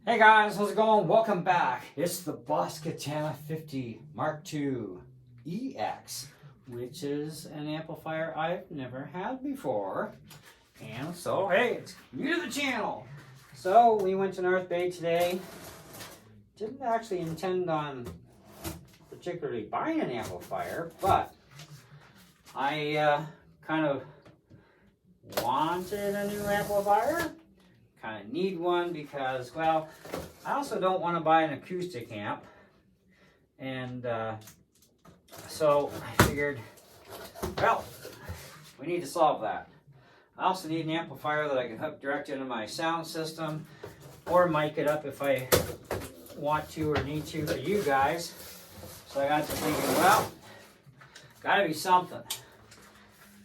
Hey guys, how's it going? Welcome back. It's the Boss Katana 50 Mark II EX, which is an amplifier I've never had before. And so, hey, it's new to the channel. So, we went to North Bay today. Didn't actually intend on particularly buying an amplifier, but I kind of wanted a new amplifier. Kind of need one because, well, I also don't want to buy an acoustic amp, and so I figured, well, we need to solve that. I also need an amplifier that I can hook direct into my sound system or mic it up if I want to or need to for you guys. So I got to thinking, well, gotta be something.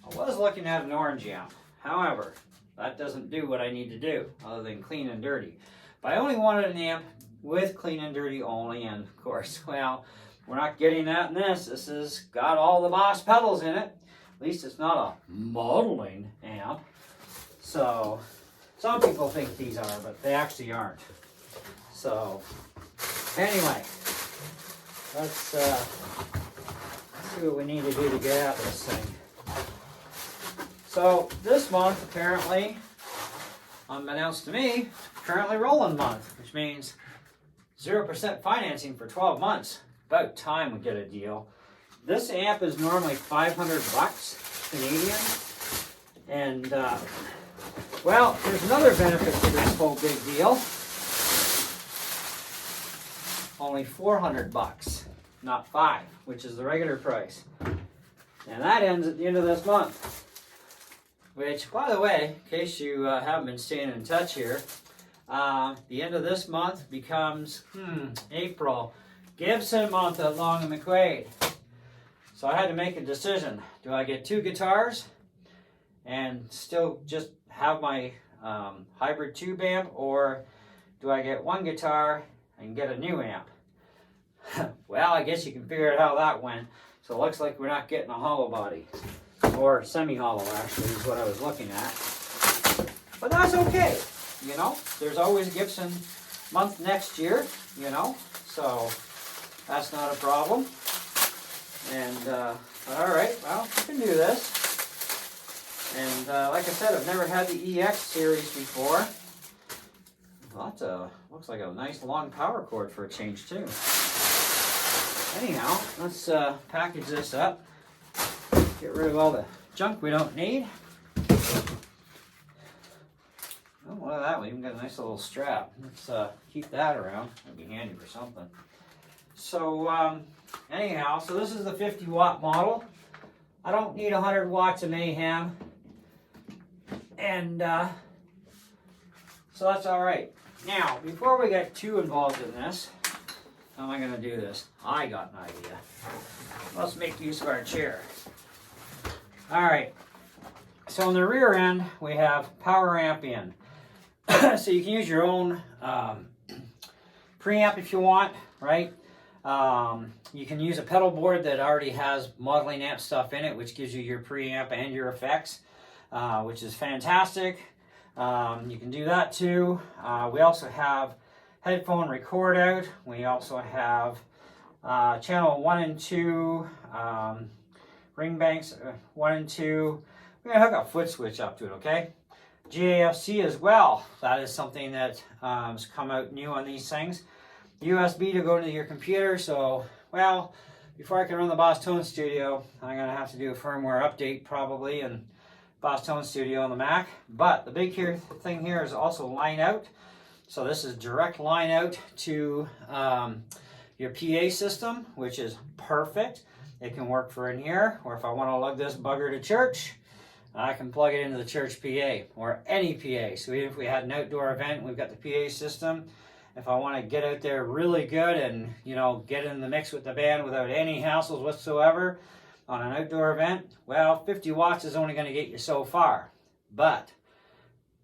I was looking at an orange amp. However, that doesn't do what I need to do other than clean and dirty. But I only wanted an amp with clean and dirty only, and of course, well, we're not getting that in this. This has got all the Boss pedals in it. At least it's not a modeling amp. So, some people think these are, but they actually aren't. So, anyway, let's see what we need to do to get at this thing. So this month, apparently, unbeknownst to me, currently rolling month, which means 0% financing for 12 months. About time we get a deal. This amp is normally 500 bucks Canadian. And, well, there's another benefit to this whole big deal. Only 400 bucks, not 5, which is the regular price. And that ends at the end of this month. Which, by the way, in case you haven't been staying in touch here, the end of this month becomes, April. Gibson month at Long and McQuaid. So I had to make a decision. Do I get 2 guitars and still just have my hybrid tube amp, or do I get 1 guitar and get a new amp? Well, I guess you can figure out how that went. So it looks like we're not getting a hollow body. Or semi-hollow, actually, is what I was looking at. But that's okay, you know. There's always Gibson month next year, you know. So that's not a problem. And, all right, well, we can do this. And like I said, I've never had the EX series before. Well, that looks like a nice long power cord for a change, too. Anyhow, let's package this up. Get rid of all the junk we don't need. Oh, look at that. We even got a nice little strap. Let's keep that around. That'd be handy for something. So, anyhow, so this is the 50 watt model. I don't need 100 watts of mayhem. And so that's all right. Now, before we get too involved in this, how am I going to do this? I got an idea. Let's make use of our chair. All right, so on the rear end, we have power amp in. So you can use your own preamp if you want, right? You can use a pedal board that already has modeling amp stuff in it, which gives you your preamp and your effects, which is fantastic. You can do that too. We also have headphone record out. We also have channel 1 and 2, ring banks 1 and 2. We're going to hook a foot switch up to it, okay? GAFC as well. That is something that has come out new on these things. USB to go into your computer. So, well, before I can run the Boss Tone Studio, I'm going to have to do a firmware update probably in Boss Tone Studio on the Mac. But the big thing here is also line out. So this is direct line out to your PA system, which is perfect. It can work for in here, or if I want to lug this bugger to church, I can plug it into the church PA, or any PA. So even if we had an outdoor event, we've got the PA system. If I want to get out there really good and, you know, get in the mix with the band without any hassles whatsoever on an outdoor event, well, 50 watts is only going to get you so far. But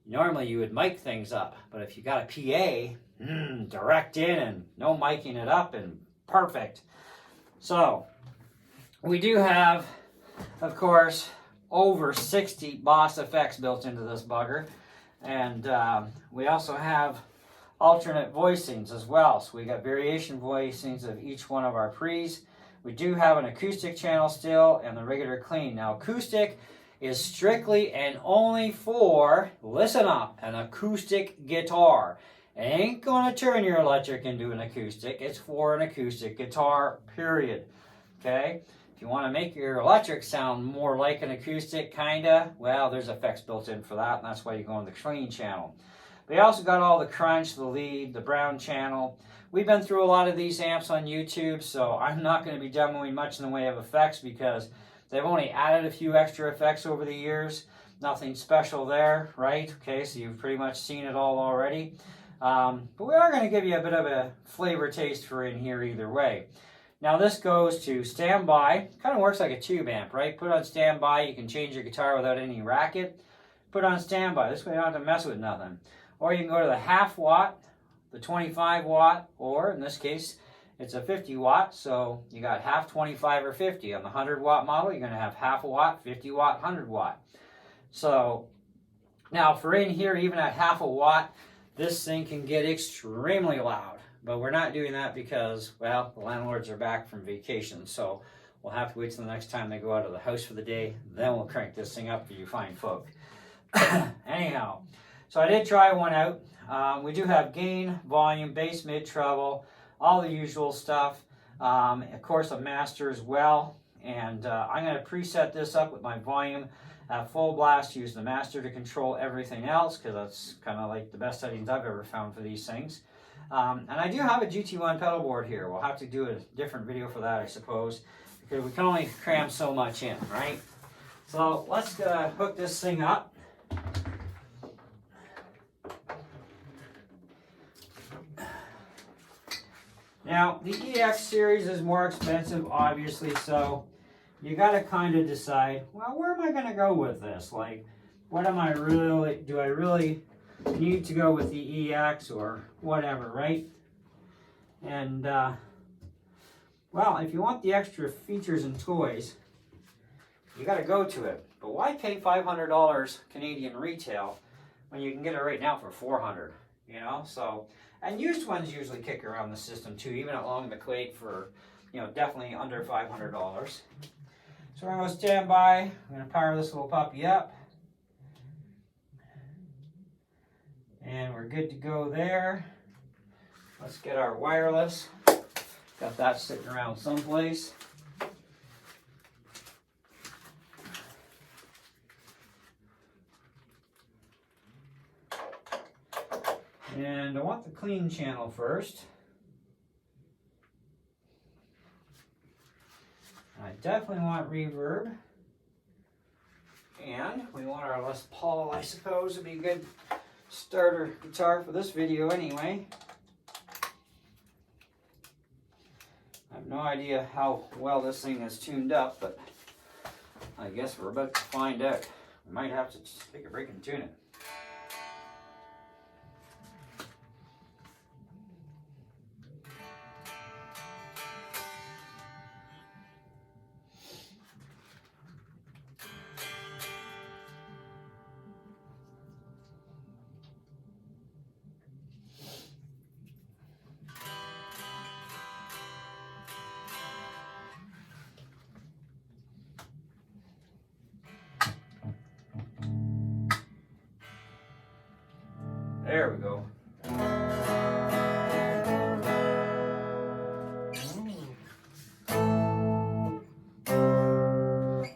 normally you would mic things up. But if you got a PA, direct in and no miking it up and perfect. So we do have, of course, over 60 Boss effects built into this bugger. And we also have alternate voicings as well. So we got variation voicings of each one of our pre's. We do have an acoustic channel still and the regular clean. Now acoustic is strictly and only for, listen up, an acoustic guitar. It ain't gonna turn your electric into an acoustic. It's for an acoustic guitar, period. Okay? If you want to make your electric sound more like an acoustic, kinda, well, there's effects built in for that, and that's why you go on the clean channel. We also got all the crunch, the lead, the brown channel. We've been through a lot of these amps on YouTube, so I'm not going to be demoing much in the way of effects because they've only added a few extra effects over the years. Nothing special there, right? Okay, so you've pretty much seen it all already. But we are going to give you a bit of a flavor taste for in here either way. Now this goes to standby. Kind of works like a tube amp, right? Put on standby, you can change your guitar without any racket. Put on standby, this way you don't have to mess with nothing. Or you can go to the half watt, the 25 watt, or in this case, it's a 50 watt, so you got half, 25, or 50. On the 100 watt model, you're going to have half a watt, 50 watt, 100 watt. So now for in here, even at half a watt, this thing can get extremely loud. But we're not doing that because, well, the landlords are back from vacation, so we'll have to wait till the next time they go out of the house for the day. Then we'll crank this thing up for you fine folk. Anyhow, so I did try one out. We do have gain, volume, bass, mid, treble, all the usual stuff. Of course, a master as well. And I'm going to preset this up with my volume at full blast, use the master to control everything else, because that's kind of like the best settings I've ever found for these things. And I do have a GT1 pedal board here. We'll have to do a different video for that, I suppose, because we can only cram so much in, right? So let's hook this thing up. Now, the EX series is more expensive, obviously, so you got to kind of decide, well, where am I going to go with this? Like, what am I really, do I really need to go with the EX or whatever, right? And, well, if you want the extra features and toys, you got to go to it. But why pay $500 Canadian retail when you can get it right now for $400, you know? So, and used ones usually kick around the system too, even along the MKII for, you know, definitely under $500. So we're going to stand by. I'm going to power this little puppy up. And we're good to go there. Let's get our wireless. Got that sitting around someplace. And I want the clean channel first. I definitely want reverb. And we want our Les Paul, I suppose, would be a good starter guitar for this video anyway. I have no idea how well this thing is tuned up, but I guess we're about to find out. We might have to just take a break and tune it. There we go.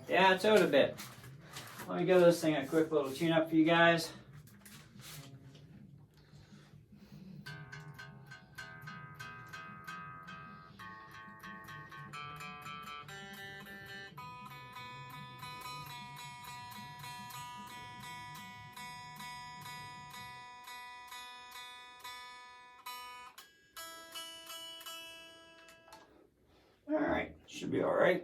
Yeah, it's out a bit. Let me give this thing a quick little tune up for you guys. All right, should be all right.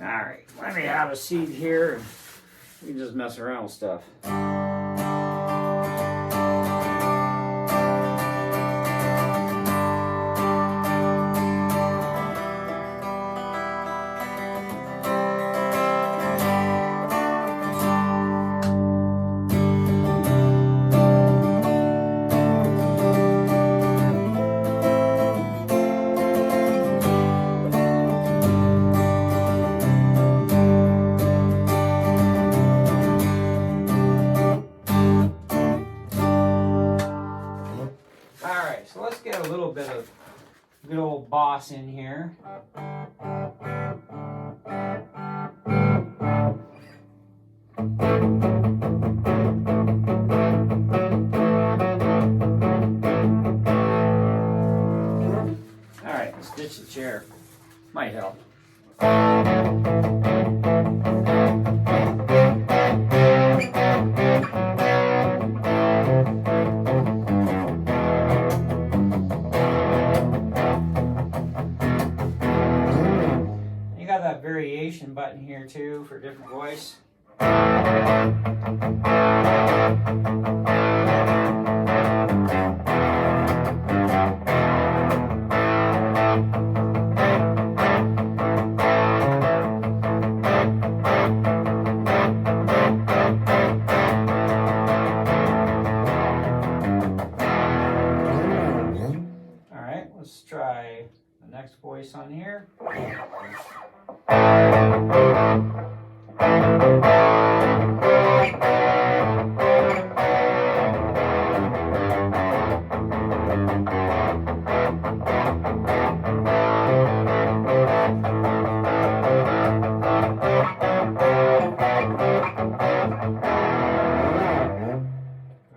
All right, let me have a seat here and You can just mess around with stuff. So let's get a little bit of good old boss in here. All right, let's ditch the chair. Might help. That variation button here too for different voice. All right, let's try the next voice on here. Go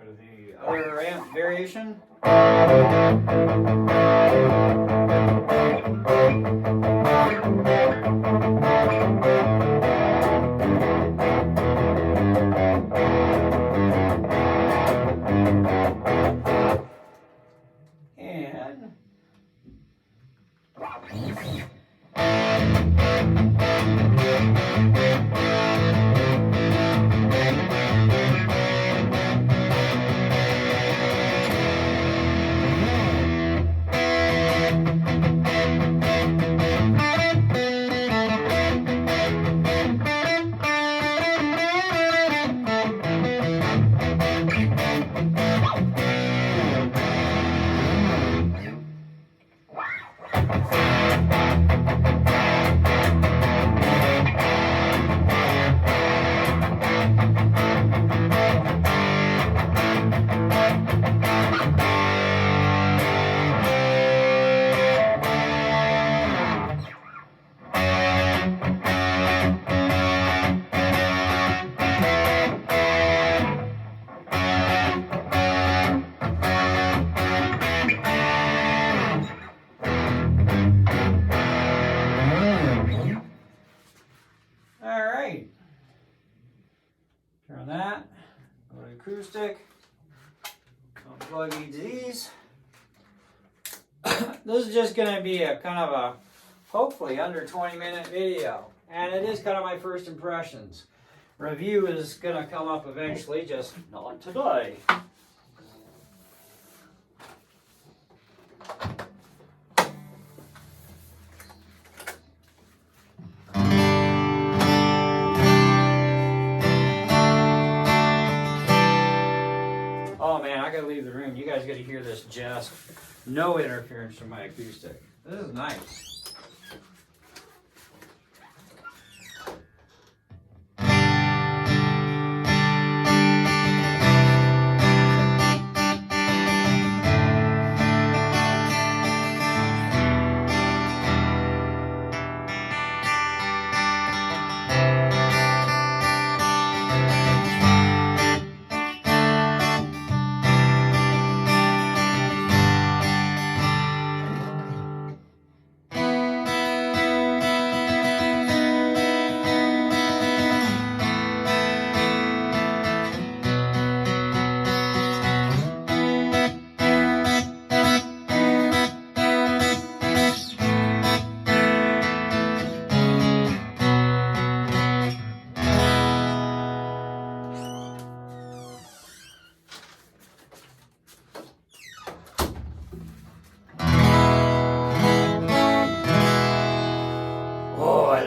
to the other amp variation. Turn that, go to acoustic, unplug each of these. This is just going to be a kind of a, hopefully under 20-minute video. And it is kind of my first impressions. Review is going to come up eventually, just not today. Oh man, I gotta leave the room. You guys gotta hear this just no interference from my acoustic. This is nice.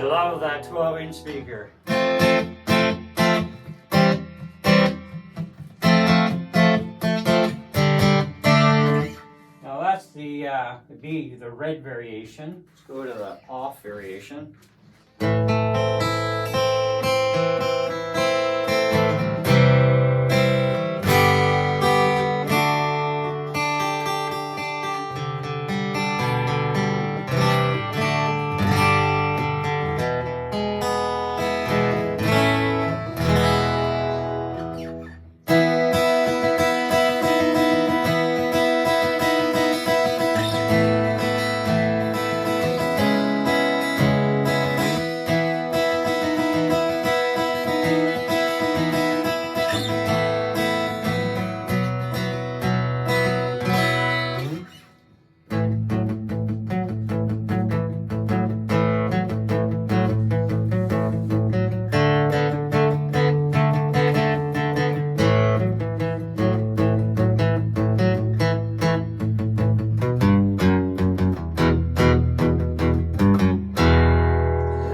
love that 12-inch speaker. Now that's the B, the red variation. Let's go to the off variation.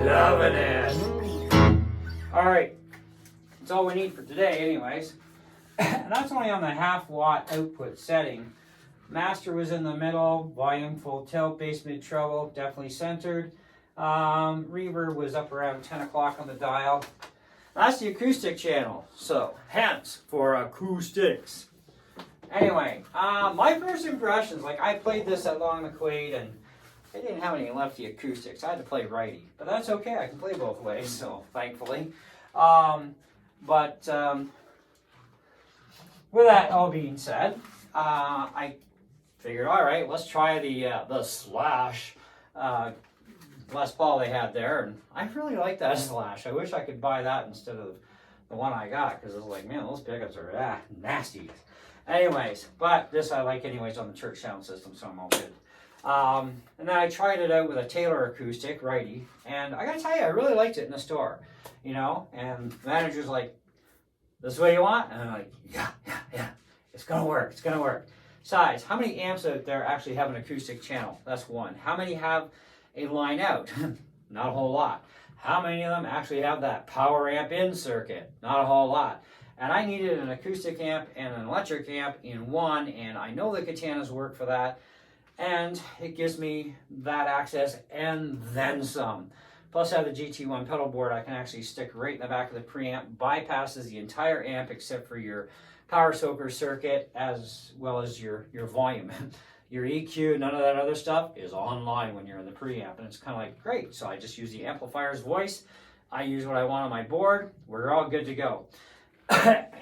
Loving it. All right, that's all we need for today anyways. And that's only on the 1/2 watt output setting. Master was in the middle, volume full tilt, bass mid treble, definitely centered. Reverb was up around 10 o'clock on the dial. That's the acoustic channel, so hence for acoustics. Anyway, my first impressions, like I played this at Long McQuaid and I didn't have any lefty acoustics. I had to play righty, but that's okay. I can play both ways, so thankfully. With that all being said, I figured, all right, let's try the Slash Les Paul they had there, and I really like that Slash. I wish I could buy that instead of the one I got, because it's like, man, those pickups are nasty. Anyways, but this I like anyways on the church sound system, so I'm all good. And then I tried it out with a Taylor acoustic, righty, and I gotta tell you, I really liked it in the store, you know, and the manager's like, this is what you want? And I'm like, yeah, it's gonna work, it's gonna work. Besides, how many amps out there actually have an acoustic channel? That's one. How many have a line out? Not a whole lot. How many of them actually have that power amp in circuit? Not a whole lot. And I needed an acoustic amp and an electric amp in one, and I know the Katanas work for that. And it gives me that access and then some. Plus I have the GT1 pedal board I can actually stick right in the back of the preamp, bypasses the entire amp except for your power soaker circuit as well as your volume. Your EQ, none of that other stuff is online when you're in the preamp, and it's kind of like, great. So I just use the amplifier's voice, I use what I want on my board, we're all good to go.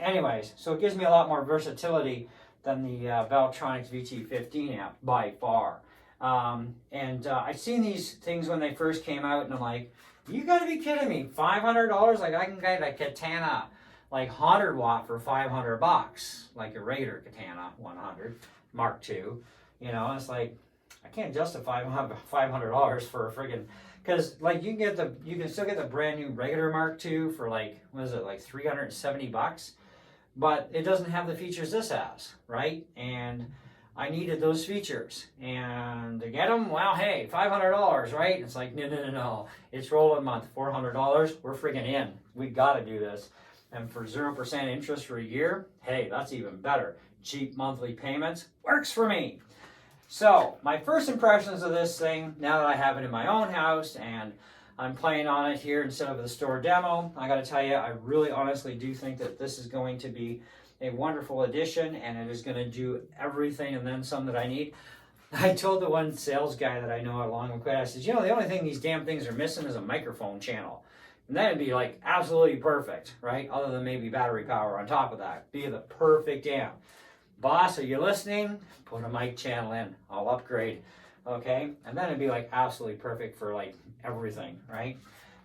Anyways, so it gives me a lot more versatility than the Valtronics VT15 amp by far. I've seen these things when they first came out, and I'm like, you gotta be kidding me, $500? Like I can get a Katana like 100 watt for $500, like a regular Katana 100 Mark II. You know, it's like, I can't justify $500 for a friggin', because like you can still get the brand new regular Mark II for like, what is it, like $370, but it doesn't have the features this has, right? And I needed those features, and to get them, well, hey, $500, right? It's like, no, it's rolling month, $400, we're friggin' in. We gotta do this. And for 0% interest for a year, hey, that's even better. Cheap monthly payments works for me. So my first impressions of this thing, now that I have it in my own house and I'm playing on it here instead of the store demo, I gotta tell you, I really honestly do think that this is going to be a wonderful addition, and it is gonna do everything and then some that I need. I told the one sales guy that I know at Long McQuaid, I said, you know, the only thing these damn things are missing is a microphone channel. And that'd be like absolutely perfect, right? Other than maybe battery power on top of that. Be the perfect amp. Boss, are you listening? Put a mic channel in. I'll upgrade. Okay? And then it'd be like absolutely perfect for like everything, right?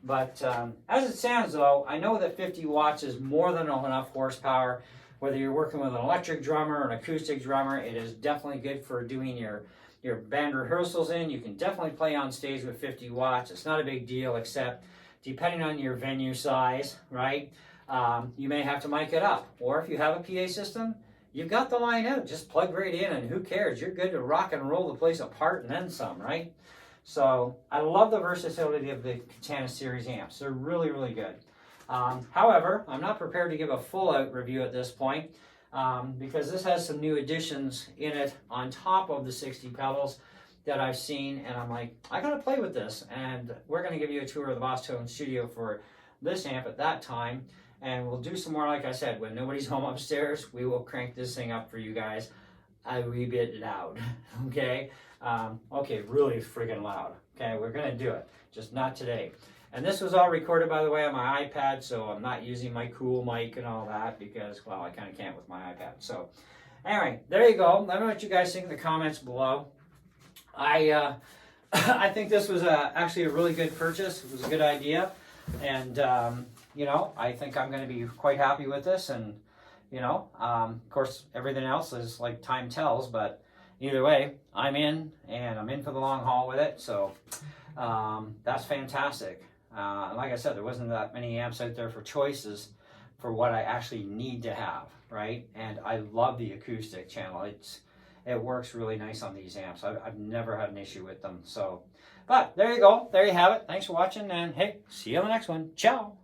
But as it stands though, I know that 50 watts is more than enough horsepower. Whether you're working with an electric drummer or an acoustic drummer, it is definitely good for doing your band rehearsals in. You can definitely play on stage with 50 watts. It's not a big deal, except depending on your venue size, right? You may have to mic it up. Or if you have a PA system, you've got the line out. Just plug right in, and who cares? You're good to rock and roll the place apart and then some, right? So I love the versatility of the Katana series amps. They're really, really good. However, I'm not prepared to give a full out review at this point because this has some new additions in it on top of the 60 pedals that I've seen, and I'm like, I gotta play with this. And we're gonna give you a tour of the Boss Tone studio for this amp at that time, and we'll do some more, like I said, when nobody's home upstairs, we will crank this thing up for you guys a wee bit loud, okay? Okay, really freaking loud, okay? We're gonna do it, just not today. And this was all recorded, by the way, on my iPad, so I'm not using my cool mic and all that because, well, I kind of can't with my iPad. So, anyway, there you go. Let me know what you guys think in the comments below. I think this was actually a really good purchase. It was a good idea. And, you know, I think I'm going to be quite happy with this. And, you know, of course, everything else is like time tells. But either way, I'm in, and I'm in for the long haul with it. So that's fantastic. Like I said, there wasn't that many amps out there for choices for what I actually need to have, right? And I love the acoustic channel. It works really nice on these amps. I've never had an issue with them. So, but there you go. There you have it. Thanks for watching, and hey, see you on the next one. Ciao.